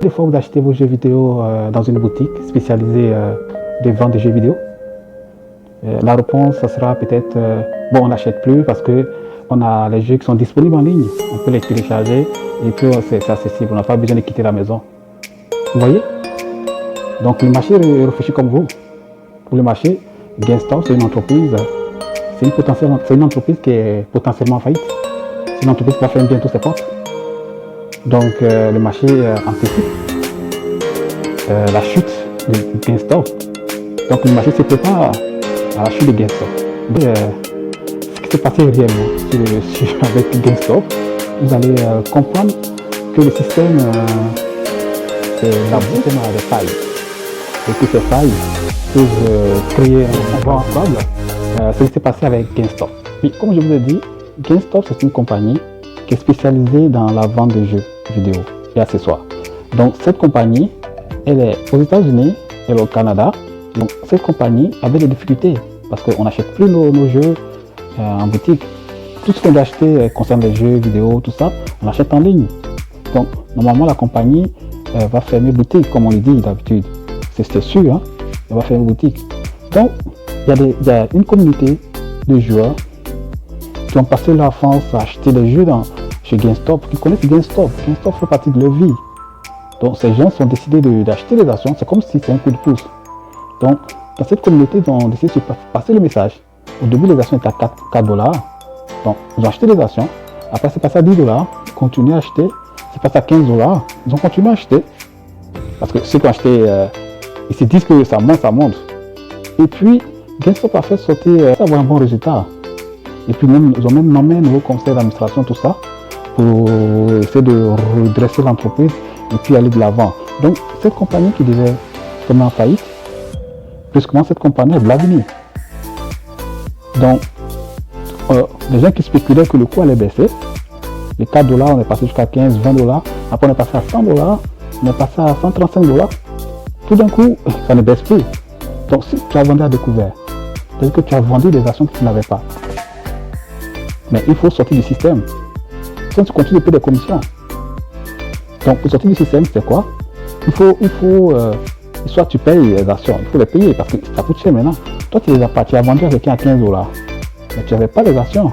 Des fois, vous achetez vos jeux vidéo dans une boutique spécialisée de vente de jeux vidéo. La réponse, ça sera peut-être bon, on n'achète plus parce que on a les jeux qui sont disponibles en ligne. On peut les télécharger et puis c'est accessible. On n'a pas besoin de quitter la maison. Vous voyez? Donc le marché réfléchit comme vous. Pour le marché, GameStop, c'est une entreprise, c'est une entreprise qui est potentiellement faillite. C'est une entreprise qui va fermer bientôt ses portes. Donc le marché anticipe la chute de GameStop. Donc le marché se prépare à la chute de GameStop. Ce qui s'est passé réellement avec GameStop, vous allez comprendre que le système, système a des failles. Et que ces failles peuvent créer un bon ensemble. Ce qui s'est passé avec GameStop. Mais comme je vous ai dit, GameStop c'est une compagnie qui est spécialisée dans la vente de jeux vidéo et accessoires. Donc cette compagnie, elle est aux États-Unis, elle est au Canada. Donc cette compagnie avait des difficultés parce qu'on n'achète plus nos jeux en boutique. Tout ce qu'on doit acheter concernant les jeux vidéo, tout ça, on achète en ligne. Donc normalement la compagnie va fermer boutique comme on le dit d'habitude. C'est sûr, hein? Elle va fermer boutique. Donc il y a une communauté de joueurs qui ont passé leur enfance à acheter des jeux chez GameStop, qui connaissent GameStop. GameStop fait partie de leur vie. Donc ces gens ont décidé d'acheter des actions, c'est comme si c'était un coup de pouce. Donc dans cette communauté, ils ont décidé de passer le message. Au début, les actions étaient à 4 $. Donc ils ont acheté des actions, après c'est passé à 10 $, ils continuent à acheter, c'est passé à 15 $, ils ont continué à acheter. Parce que ceux qui ont acheté, ils se disent que ça monte. Et puis, GameStop a fait sortir, ça avoir un bon résultat. Et puis ils ont même nommé un nouveau conseil d'administration, tout ça, pour essayer de redresser l'entreprise et puis aller de l'avant. Donc cette compagnie qui devait se mettre en faillite, brusquement cette compagnie est de l'avenir. Donc les gens qui spéculaient que le coût allait baisser, les 4 $, on est passé jusqu'à 15, 20 $, après on est passé à 100 $, on est passé à 135 $. Tout d'un coup, ça ne baisse plus. Donc si tu as vendu à découvert, c'est-à-dire que tu as vendu des actions que tu n'avais pas. Mais il faut sortir du système. Sinon tu continues de payer des commissions. Donc pour sortir du système, c'est quoi? Il faut soit tu payes les actions, il faut les payer parce que ça coûte cher maintenant. Toi tu les as pas, tu as vendu à quelqu'un à 15 $. Mais tu n'avais pas les actions.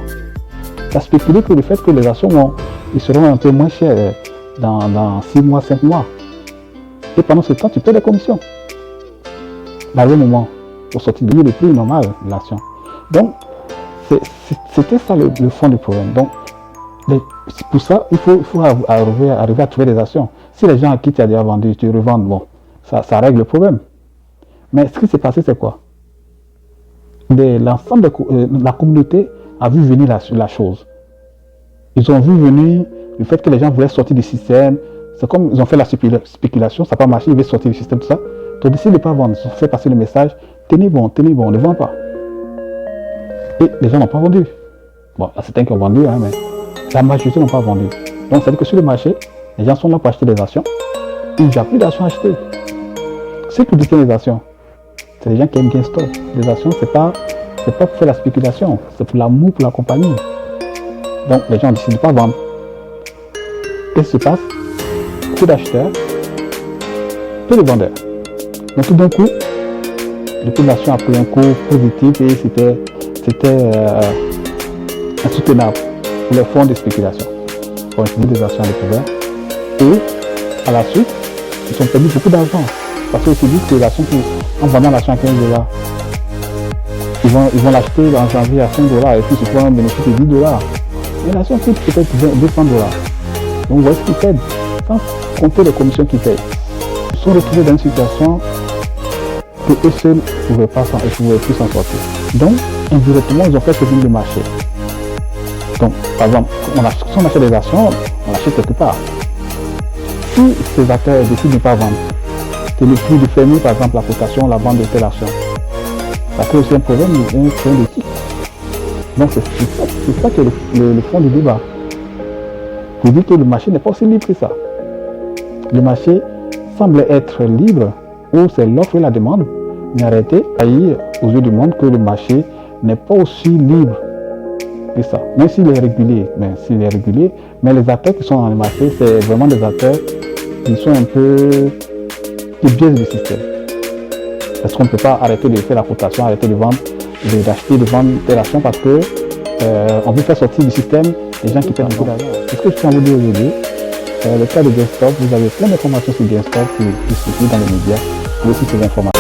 Tu as spéculé que le fait que les actions ils seront un peu moins chers dans 6 mois, 5 mois. Et pendant ce temps, tu payes les commissions. Dans le moment, pour sortir le prix normal de l'action. Donc, c'était ça le fond du problème. Donc, pour ça, il faut arriver à trouver des actions. Si les gens à qui tu as déjà vendu, tu revends, bon, ça règle le problème. Mais ce qui s'est passé, c'est quoi? L'ensemble de la communauté a vu venir la chose. Ils ont vu venir le fait que les gens voulaient sortir du système. C'est comme ils ont fait la spéculation, ça n'a pas marché, ils veulent sortir du système, tout ça. Ils ont décidé de ne pas vendre, ils ont fait passer le message, tenez bon, ne vendez pas. Et les gens n'ont pas vendu. Bon, il y a certains qui ont vendu, hein, mais la majorité n'ont pas vendu. Donc, ça veut dire que sur le marché, les gens sont là pour acheter des actions. Il n'y a plus d'actions à acheter. Ceux qui détiennent les actions, c'est les gens qui aiment GameStop. Les actions, c'est pas pour faire la spéculation, c'est pour l'amour pour la compagnie. Donc, les gens ont décidé de ne pas vendre. Qu'est-ce qui se passe? Peu d'acheteurs, peu de vendeurs. Donc tout d'un coup, le cours de l'action a pris un cours positif et c'était insoutenable pour les fonds de spéculation. Ils ont utilisé des actions à découvert et à la suite, ils ont perdu beaucoup d'argent parce qu'ils se disent que l'action, en vendant l'action à 15 $, ils vont l'acheter en janvier à 5 $ et puis ils font un bénéfice de 10 $. Et l'action coûte peut-être 200 $. Donc vous voyez ce qu'ils perdent. Sans compter les commissions qu'ils payent. Ils sont retrouvés dans une situation que eux seuls ne pouvaient plus s'en sortir. Donc, indirectement, ils ont fait venir le marché. Donc, par exemple, si on achète des actions, on achète quelque part. Si ces acteurs décident de ne pas vendre, c'est le prix de fermer, par exemple, la cotation, la vente de telle action. Ça crée aussi un problème d'éthique. Donc, c'est ça qui est le fond du débat. Vous dites que le marché n'est pas aussi libre que ça. Le marché semble être libre, où c'est l'offre et la demande, mais arrêtez aux yeux du monde que le marché n'est pas aussi libre que ça. Même s'il est régulé, mais les acteurs qui sont dans le marché, c'est vraiment des acteurs ils sont un peu, ils biaisent le système. Parce qu'on ne peut pas arrêter de faire la cotation, arrêter de vendre, d'acheter, de vendre des actions parce que on veut faire sortir du système les gens qui perdent beaucoup d'argent. C'est ce que je tiens à vous dire aujourd'hui. Le cas de GameStop, vous avez plein d'informations sur GameStop qui circulent dans les médias, mais aussi ces informations.